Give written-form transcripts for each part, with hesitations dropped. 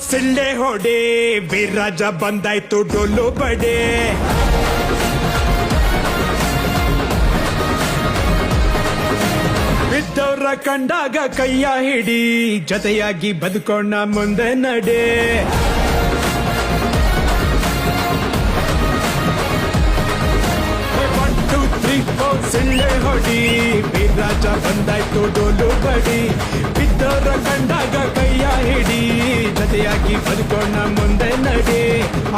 ಸಿಳ್ಳೆ ಹೊಡೆ ವೀರರಾಜ ಬಂದಾಯ್ತು ಡೊಳ್ಳು ಬಡೆ ಬಿದ್ದವ್ರ ಕಂಡಾಗ ಕೈಯ ಹಿಡಿ ಜೊತೆಯಾಗಿ ಬದುಕೋಣ ಮುಂದೆ ನಡೆ ಸಿಳ್ಳೆ ಹೊಡಿ ವೀರರಾಜ ಬಂದಾಯ್ತು ಡೋಲು ಬಡಿ ಬಿದ್ದವರ ಕಂಡಾಗ ಕೈಯ ಹಿಡಿ ಜೊತೆಯಾಗಿ ಬದುಕೋಣ ಮುಂದೆ ನಡೆ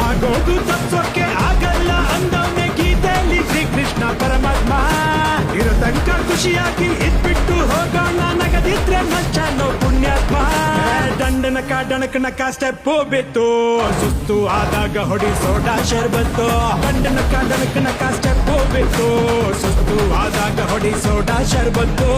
ಆಗೋದು ತತ್ವಕ್ಕೆ ಆಗಲ್ಲ ಅಂದವನೇ ಗೀತೆಯಲ್ಲಿ ಶ್ರೀಕೃಷ್ಣ ಪರಮಾತ್ಮ ಇರೋ ತನಕ ಖುಷಿಯಾಗಿ ಇದ್ಬಿಟ್ಟು ಹೋಗೋಣ ನಗದಿದ್ರೆ ಮಚ್ಚನೋ ಪುಣ್ಯಾತ್ಮ ದಂಡನಕ ಡಣಕನಕ ಸ್ಟೆಪ್ ಬಿತ್ತು ಸುಸ್ತು ಆದಾಗ ಹೊಡಿ ಸೋಡಾ ಶರ್ಬತ್ತು ದಂಡನಕ ಡಣಕನಕ ಸ್ಟೆಪ್ ಬಿತ್ತು ಸುಸ್ತು ಆದಾಗ ಹೊಡಿ ಸೋಡಾ ಶರ್ಬತ್ತು